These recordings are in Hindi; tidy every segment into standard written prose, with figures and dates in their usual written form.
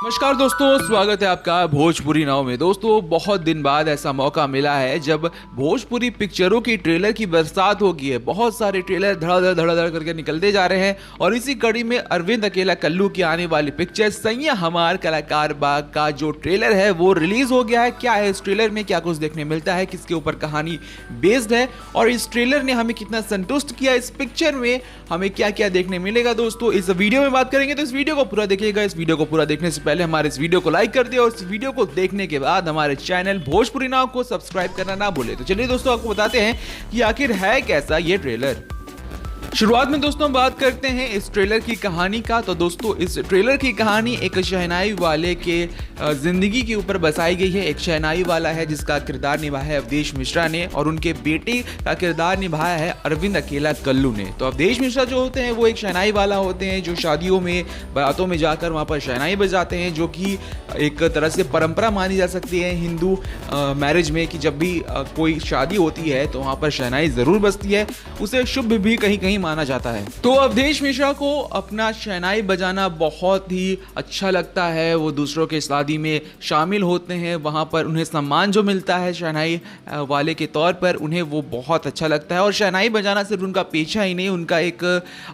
नमस्कार दोस्तों, स्वागत है आपका भोजपुरी नाव में। दोस्तों, बहुत दिन बाद ऐसा मौका मिला है जब भोजपुरी पिक्चरों की ट्रेलर की बरसात होगी है। बहुत सारे ट्रेलर धड़ाधड़ करके निकलते जा रहे हैं और इसी कड़ी में अरविंद अकेला कल्लू की आने वाली पिक्चर सैया हमार कलाकार बाग का जो ट्रेलर है वो रिलीज हो गया है। क्या है इस ट्रेलर में, क्या कुछ देखने मिलता है, किसके ऊपर कहानी बेस्ड है और इस ट्रेलर ने हमें कितना संतुष्ट किया, इस पिक्चर में हमें क्या क्या देखने मिलेगा, दोस्तों इस वीडियो में बात करेंगे। तो इस वीडियो को पूरा देखिएगा। इस वीडियो को पूरा देखने से पहले हमारे इस वीडियो को लाइक कर दिया और इस वीडियो को देखने के बाद हमारे चैनल भोजपुरी नाव को सब्सक्राइब करना ना भूले। तो चलिए दोस्तों, आपको बताते हैं कि आखिर है कैसा ये ट्रेलर। शुरुआत में दोस्तों बात करते हैं इस ट्रेलर की कहानी का। तो दोस्तों, इस ट्रेलर की कहानी एक शहनाई वाले के जिंदगी के ऊपर बसाई गई है। एक शहनाई वाला है जिसका किरदार निभाया है अवधेश मिश्रा ने और उनके बेटे का किरदार निभाया है अरविंद अकेला कल्लू ने। तो अवधेश मिश्रा जो होते हैं वो एक शहनाई वाला होते हैं जो शादियों में, बारातों में जाकर वहाँ पर शहनाई बजाते हैं, जो कि एक तरह से परंपरा मानी जा सकती है हिंदू मैरिज में कि जब भी कोई शादी होती है तो वहाँ पर शहनाई ज़रूर बजती है। उसे शुभ भी कहीं कहीं माना जाता है। तो अवधेश मिश्रा को अपना शहनाई बजाना बहुत ही अच्छा लगता है। वो दूसरों के शादी में शामिल होते हैं, वहाँ पर उन्हें सम्मान जो मिलता है शहनाई वाले के तौर पर, उन्हें वो बहुत अच्छा लगता है। और शहनाई बजाना सिर्फ उनका पेशा ही नहीं, उनका एक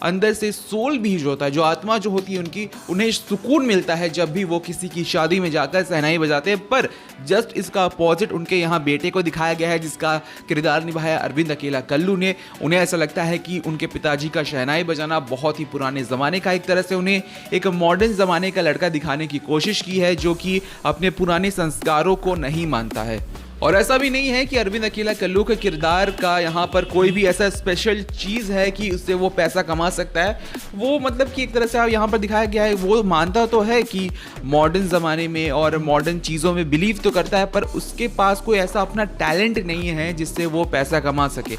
अंदर से सोल भी जो होता है, जो आत्मा जो होती है उनकी, उन्हें सुकून मिलता है जब भी वो किसी की शादी में जाकर शहनाई बजाते हैं। पर जस्ट इसका अपोजिट उनके यहाँ बेटे को दिखाया गया है जिसका किरदार निभाया अरविंद अकेला कल्लू ने। उन्हें ऐसा लगता है कि उनके पिताजी का शहनाई बजाना बहुत ही पुराने ज़माने का, एक तरह से उन्हें एक मॉडर्न ज़माने का लड़का दिखाने की कोशिश की है जो कि अपने पुराने संस्कारों को नहीं मानता है। और ऐसा भी नहीं है कि अरविंद अकेला कल्लू के किरदार का यहाँ पर कोई भी ऐसा स्पेशल चीज़ है कि उससे वो पैसा कमा सकता है। वो मतलब कि एक तरह से यहाँ पर दिखाया गया है, वो मानता तो है कि मॉडर्न ज़माने में और मॉडर्न चीज़ों में बिलीव तो करता है, पर उसके पास कोई ऐसा अपना टैलेंट नहीं है जिससे वो पैसा कमा सके।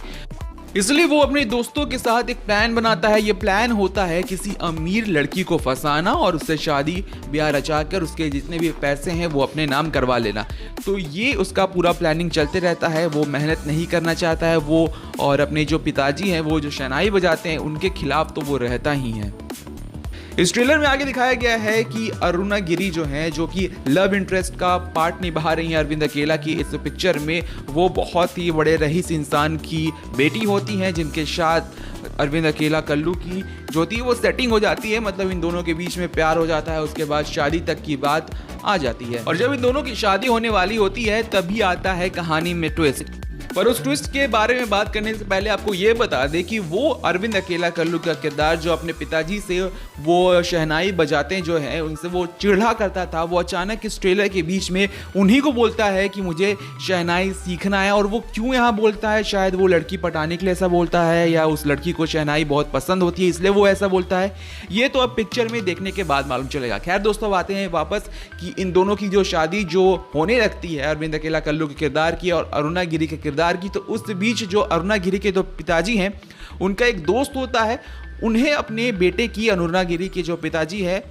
इसलिए वो अपने दोस्तों के साथ एक प्लान बनाता है। ये प्लान होता है किसी अमीर लड़की को फंसाना और उससे शादी ब्याह रचाकर उसके जितने भी पैसे हैं वो अपने नाम करवा लेना। तो ये उसका पूरा प्लानिंग चलते रहता है। वो मेहनत नहीं करना चाहता है वो, और अपने जो पिताजी हैं वो जो शहनाई बजाते हैं उनके खिलाफ तो वो रहता ही है। इस ट्रेलर में आगे दिखाया गया है कि अरुणा गिरी जो है, जो कि लव इंटरेस्ट का पार्ट निभा रही हैं अरविंद अकेला की इस पिक्चर में, वो बहुत ही बड़े रईस इंसान की बेटी होती हैं जिनके साथ अरविंद अकेला कल्लू की जो होती है वो सेटिंग हो जाती है। मतलब इन दोनों के बीच में प्यार हो जाता है, उसके बाद शादी तक की बात आ जाती है। और जब इन दोनों की शादी होने वाली होती है तभी आता है कहानी में ट्विस्ट। पर उस ट्विस्ट के बारे में बात करने से पहले आपको ये बता दें कि वो अरविंद अकेला कल्लू का किरदार जो अपने पिताजी से वो शहनाई बजाते जो है उनसे वो चिढ़ा करता था, वो अचानक इस ट्रेलर के बीच में उन्हीं को बोलता है कि मुझे शहनाई सीखना है। और वो क्यों यहाँ बोलता है, शायद वो लड़की पटाने के लिए ऐसा बोलता है या उस लड़की को शहनाई बहुत पसंद होती है इसलिए वो ऐसा बोलता है। ये तो अब पिक्चर में देखने के बाद मालूम चलेगा। खैर दोस्तों, बातें हैं वापस कि इन दोनों की जो शादी जो होने लगती है अरविंद अकेला कल्लू के किरदार की और अरुणा गिरी के किरदार की, तो उस बीच जो अरुणा गिरी के जो पिताजी हैं उनका एक दोस्त होता है। उन्हें अपने बेटे की, अरुणा गिरी के जो पिताजी है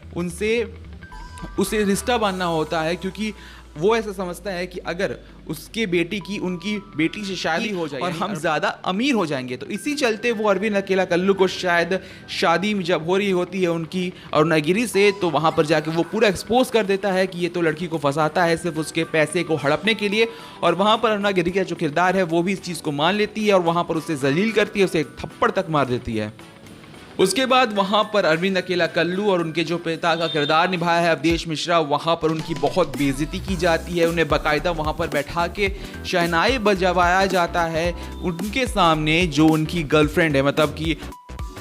उसे रिश्ता बांधना होता है, क्योंकि वो ऐसा समझता है कि अगर उसके बेटी की उनकी बेटी से शादी हो जाए और हम ज़्यादा अमीर हो जाएंगे। तो इसी चलते वो अरविंद अकेला कल्लू को शायद शादी जब हो रही होती है उनकी अरुणा गिरी से, तो वहाँ पर जाके वो पूरा एक्सपोज कर देता है कि ये तो लड़की को फंसाता है सिर्फ उसके पैसे को हड़पने के लिए। और वहाँ पर अरुणा गिरी का जो किरदार है वो भी इस चीज़ को मान लेती है और वहाँ पर उसे जलील करती है, उसे एक थप्पड़ तक मार देती है। उसके बाद वहाँ पर अरविंद अकेला कल्लू और उनके जो पिता का किरदार निभाया है अवधेश मिश्रा, वहाँ पर उनकी बहुत बेइज्जती की जाती है। उन्हें बाकायदा वहाँ पर बैठा के शहनाई बजवाया जाता है उनके सामने जो उनकी गर्लफ्रेंड है, मतलब कि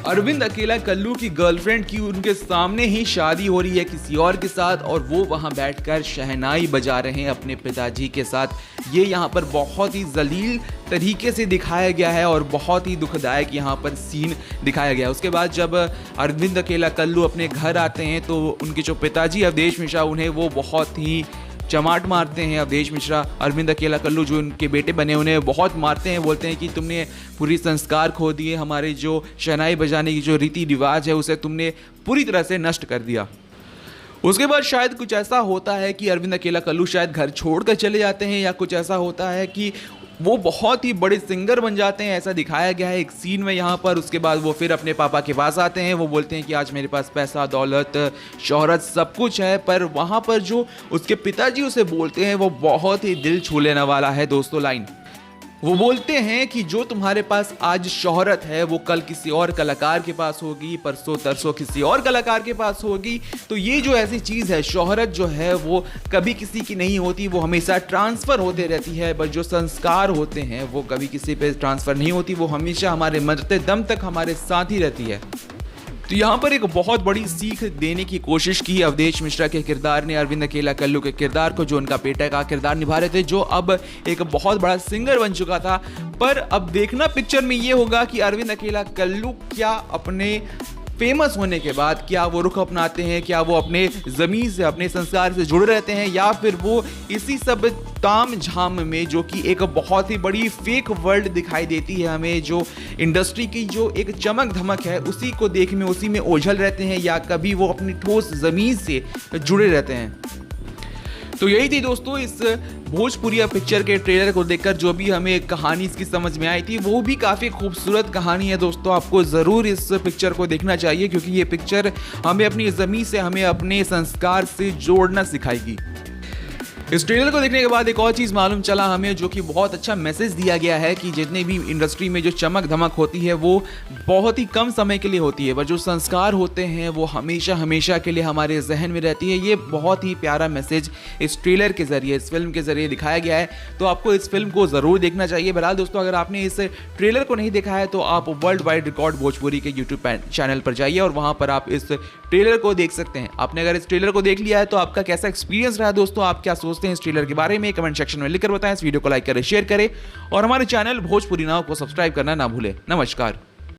अरविंद अकेला कल्लू की गर्लफ्रेंड की उनके सामने ही शादी हो रही है किसी और के साथ, और वो वहाँ बैठकर शहनाई बजा रहे हैं अपने पिताजी के साथ। ये यहाँ पर बहुत ही जलील तरीके से दिखाया गया है और बहुत ही दुखदायक यहाँ पर सीन दिखाया गया है। उसके बाद जब अरविंद अकेला कल्लू अपने घर आते हैं तो उनके जो पिताजी अवधेश मिश्रा, उन्हें वो बहुत ही चमाट मारते हैं। अवधेश मिश्रा अरविंद अकेला कल्लू जो उनके बेटे बने उन्हें बहुत मारते हैं, बोलते हैं कि तुमने पूरी संस्कार खो दिए, हमारे जो शहनाई बजाने की जो रीति रिवाज है उसे तुमने पूरी तरह से नष्ट कर दिया। उसके बाद शायद कुछ ऐसा होता है कि अरविंद अकेला कल्लू शायद घर छोड़कर चले जाते हैं, या कुछ ऐसा होता है कि वो बहुत ही बड़े सिंगर बन जाते हैं, ऐसा दिखाया गया है एक सीन में यहाँ पर। उसके बाद वो फिर अपने पापा के पास आते हैं, वो बोलते हैं कि आज मेरे पास पैसा, दौलत, शोहरत सब कुछ है। पर वहाँ पर जो उसके पिताजी उसे बोलते हैं वो बहुत ही दिल छू लेने वाला है दोस्तों लाइन। वो बोलते हैं कि जो तुम्हारे पास आज शोहरत है वो कल किसी और कलाकार के पास होगी, परसों तरसों किसी और कलाकार के पास होगी। तो ये जो ऐसी चीज़ है, शोहरत जो है वो कभी किसी की नहीं होती, वो हमेशा ट्रांसफ़र होते रहती है। बट जो संस्कार होते हैं वो कभी किसी पे ट्रांसफ़र नहीं होती, वो हमेशा हमारे मरते दम तक हमारे साथ ही रहती है। तो यहाँ पर एक बहुत बड़ी सीख देने की कोशिश की अवधेश मिश्रा के किरदार ने अरविंद अकेला कल्लू के किरदार को, जो उनका बेटा का किरदार निभा रहे थे, जो अब एक बहुत बड़ा सिंगर बन चुका था। पर अब देखना पिक्चर में ये होगा कि अरविंद अकेला कल्लू क्या अपने फेमस होने के बाद क्या वो रुख अपनाते हैं, क्या वो अपने ज़मीन से, अपने संस्कार से जुड़े रहते हैं, या फिर वो इसी सब ताम झाम में, जो कि एक बहुत ही बड़ी फेक वर्ल्ड दिखाई देती है हमें, जो इंडस्ट्री की जो एक चमक धमक है उसी को देख में उसी में ओझल रहते हैं, या कभी वो अपनी ठोस ज़मीन से जुड़े रहते हैं। तो यही थी दोस्तों इस भोजपुरिया पिक्चर के ट्रेलर को देखकर जो भी हमें कहानी इसकी समझ में आई थी, वो भी काफ़ी खूबसूरत कहानी है दोस्तों। आपको ज़रूर इस पिक्चर को देखना चाहिए, क्योंकि ये पिक्चर हमें अपनी ज़मीन से, हमें अपने संस्कार से जोड़ना सिखाएगी। इस ट्रेलर को देखने के बाद एक और चीज़ मालूम चला हमें, जो कि बहुत अच्छा मैसेज दिया गया है कि जितने भी इंडस्ट्री में जो चमक धमक होती है वो बहुत ही कम समय के लिए होती है, पर जो संस्कार होते हैं वो हमेशा हमेशा के लिए हमारे जहन में रहती है। ये बहुत ही प्यारा मैसेज इस ट्रेलर के ज़रिए, इस फिल्म के ज़रिए दिखाया गया है। तो आपको इस फिल्म को ज़रूर देखना चाहिए। बहरहाल दोस्तों, अगर आपने इस ट्रेलर को नहीं देखा है तो आप वर्ल्ड वाइड रिकॉर्ड भोजपुरी के यूट्यूब चैनल पर जाइए और वहाँ पर आप इस ट्रेलर को देख सकते हैं। आपने अगर इस ट्रेलर को देख लिया है तो आपका कैसा एक्सपीरियंस रहा दोस्तों, आप क्या सोचते हैं इस ट्रेलर के बारे में, कमेंट सेक्शन में लिखकर बताएं। इस वीडियो को लाइक करें, शेयर करें और हमारे चैनल भोजपुरी नाउ को सब्सक्राइब करना ना भूलें। नमस्कार।